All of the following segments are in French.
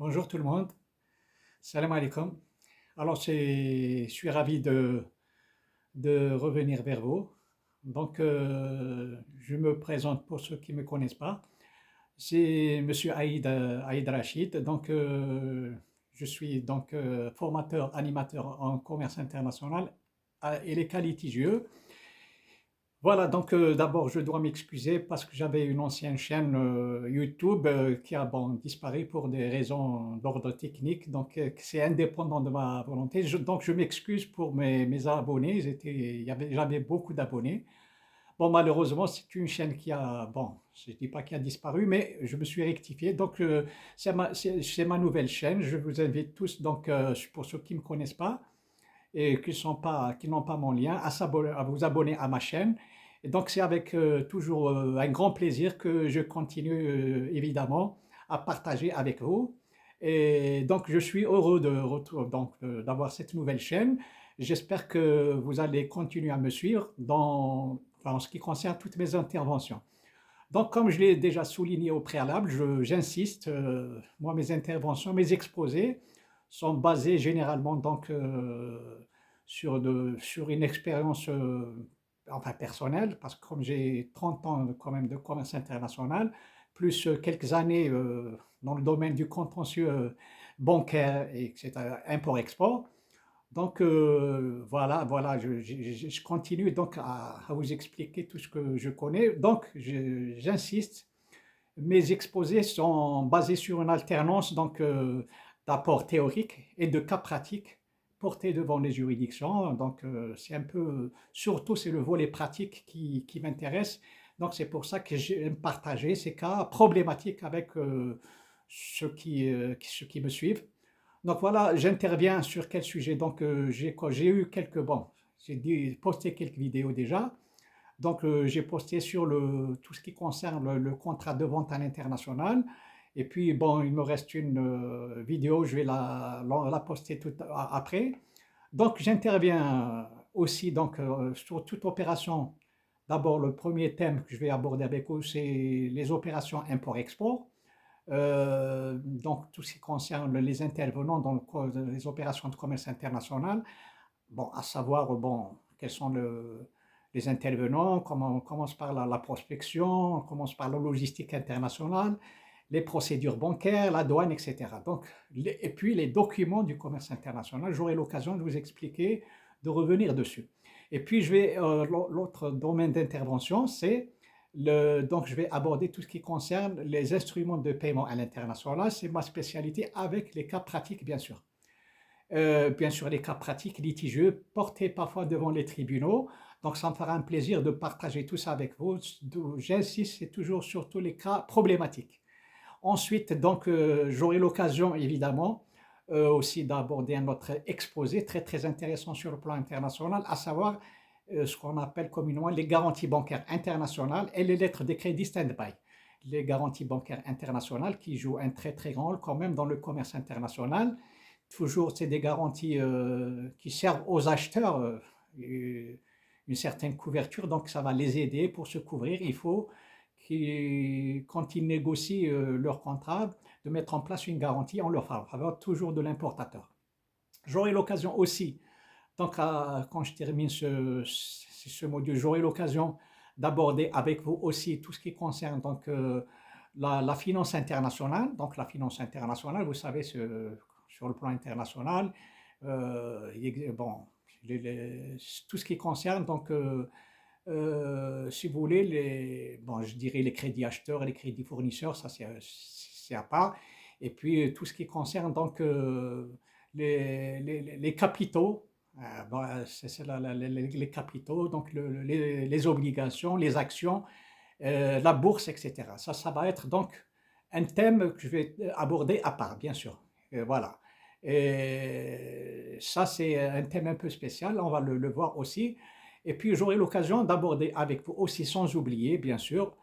Bonjour tout le monde, salam alaikum. Alors je suis ravi de revenir vers vous. Donc je me présente pour ceux qui ne me connaissent pas. C'est Monsieur Aïd Rachid. Donc je suis donc formateur, animateur en commerce international et les cas litigieux. Voilà, donc d'abord je dois m'excuser parce que j'avais une ancienne chaîne YouTube qui a bon, disparu pour des raisons d'ordre technique, donc c'est indépendant de ma volonté. Donc je m'excuse pour mes abonnés, j'avais beaucoup d'abonnés. Bon, malheureusement, c'est une chaîne qui a, bon, je ne dis pas qui a disparu, mais je me suis rectifié. Donc c'est ma nouvelle chaîne. Je vous invite tous, donc pour ceux qui ne me connaissent pas, et qui n'ont pas mon lien, à vous abonner à ma chaîne. Et donc c'est avec toujours un grand plaisir que je continue évidemment à partager avec vous. Et donc je suis heureux d'avoir cette nouvelle chaîne. J'espère que vous allez continuer à me suivre en ce qui concerne toutes mes interventions. Donc, comme je l'ai déjà souligné au préalable, j'insiste, moi, mes interventions, mes exposés sont basés généralement donc, sur une expérience enfin, personnelle, parce que comme j'ai 30 ans quand même de commerce international, plus quelques années dans le domaine du contentieux bancaire, etc., import-export, donc voilà, je continue donc à vous expliquer tout ce que je connais. Donc j'insiste, mes exposés sont basés sur une alternance donc d'apports théoriques et de cas pratiques portés devant les juridictions. Donc c'est un peu, surtout c'est le volet pratique qui m'intéresse. Donc c'est pour ça que j'aime partager ces cas problématiques avec ceux qui me suivent. Donc voilà, j'interviens sur quel sujet? Donc j'ai eu quelques, bon, posté quelques vidéos déjà. Donc j'ai posté sur tout ce qui concerne le contrat de vente à l'international. Et puis bon, il me reste une vidéo, je vais la poster après. Donc j'interviens aussi donc, sur toute opération. D'abord, le premier thème que je vais aborder avec vous, c'est les opérations import-export. Donc tout ce qui concerne les intervenants dans les opérations de commerce international, bon, à savoir bon, quels sont les intervenants, comment on commence par la prospection, on commence par la logistique internationale, les procédures bancaires, la douane, etc. Donc, et puis les documents du commerce international, j'aurai l'occasion de vous expliquer, de revenir dessus. Et puis l'autre domaine d'intervention, donc je vais aborder tout ce qui concerne les instruments de paiement à l'international, c'est ma spécialité avec les cas pratiques bien sûr. Bien sûr, les cas pratiques litigieux portés parfois devant les tribunaux. Donc, ça me fera un plaisir de partager tout ça avec vous. J'insiste, c'est toujours surtout les cas problématiques. Ensuite, donc, j'aurai l'occasion, évidemment, aussi d'aborder un autre exposé très, très intéressant sur le plan international, à savoir ce qu'on appelle communément les garanties bancaires internationales et les lettres de crédit stand-by. Les garanties bancaires internationales qui jouent un très, très grand rôle quand même dans le commerce international. Toujours, c'est des garanties qui servent aux acheteurs une certaine couverture, donc ça va les aider pour se couvrir. Il faut quand ils négocient leur contrat, de mettre en place une garantie en leur faveur, toujours de l'importateur. J'aurai l'occasion aussi, donc quand je termine ce module, j'aurai l'occasion d'aborder avec vous aussi tout ce qui concerne donc, la finance internationale. Donc la finance internationale, vous savez, sur le plan international, bon, tout ce qui concerne donc si vous voulez, bon, je dirais les crédits acheteurs et les crédits fournisseurs, ça c'est à part. Et puis tout ce qui concerne donc les capitaux, bon, c'est les capitaux, donc les obligations, les actions, la bourse, etc. Ça va être donc un thème que je vais aborder à part, bien sûr. Voilà. Et ça, c'est un thème un peu spécial, on va le voir aussi. Et puis, j'aurai l'occasion d'aborder avec vous aussi, sans oublier, bien sûr,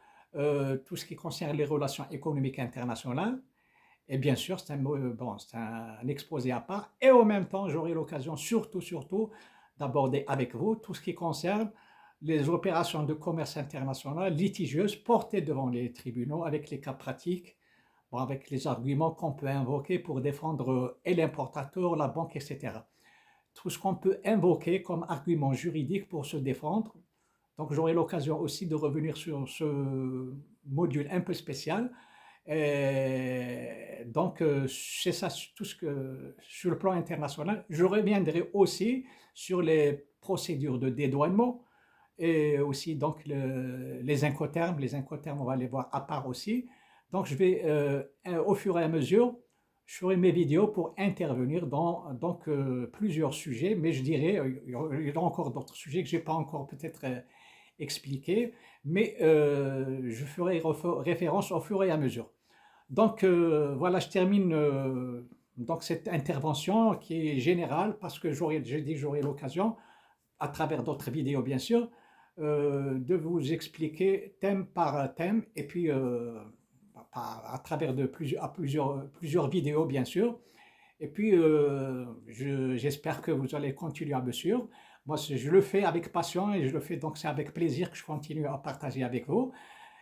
tout ce qui concerne les relations économiques internationales. Et bien sûr, bon, c'est un exposé à part. Et en même temps, j'aurai l'occasion, surtout, d'aborder avec vous tout ce qui concerne les opérations de commerce international litigieuses portées devant les tribunaux avec les cas pratiques. bon, avec les arguments qu'on peut invoquer pour défendre et l'importateur, la banque, etc. Tout ce qu'on peut invoquer comme argument juridique pour se défendre. Donc j'aurai l'occasion aussi de revenir sur ce module un peu spécial. Donc c'est ça, tout ce que sur le plan international. Je reviendrai aussi sur les procédures de dédouanement et aussi donc les incoterms. Les incoterms, on va les voir à part aussi. Donc je vais au fur et à mesure, je ferai mes vidéos pour intervenir dans donc, plusieurs sujets, mais je dirais, il y aura encore d'autres sujets que je n'ai pas encore peut-être expliqués, mais je ferai référence au fur et à mesure. Donc voilà, je termine donc cette intervention qui est générale parce que j'ai dit que j'aurai l'occasion, à travers d'autres vidéos bien sûr, de vous expliquer thème par thème et puis à travers plusieurs vidéos bien sûr. Et puis j'espère que vous allez continuer à me suivre. Moi, je le fais avec passion et je le fais donc c'est avec plaisir que je continue à partager avec vous.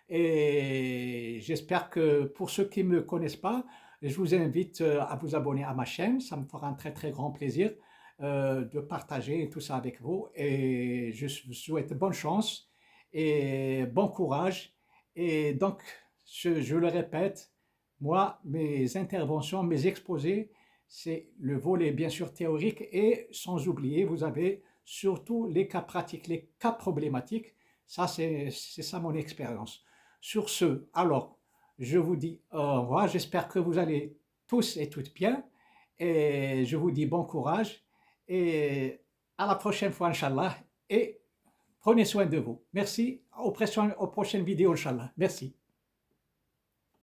Et j'espère que pour ceux qui ne me connaissent pas, je vous invite à vous abonner à ma chaîne. Ça me fera un très très grand plaisir de partager tout ça avec vous. Et je vous souhaite bonne chance et bon courage. Et donc, je le répète, moi, mes interventions, mes exposés, c'est le volet bien sûr théorique et sans oublier, vous avez surtout les cas pratiques, les cas problématiques. Ça, c'est ça mon expérience. Sur ce, alors, je vous dis au revoir. J'espère que vous allez tous et toutes bien. Et je vous dis bon courage. Et à la prochaine fois, Inch'Allah. Et prenez soin de vous. Merci. Aux prochaines vidéos, Inch'Allah. Merci.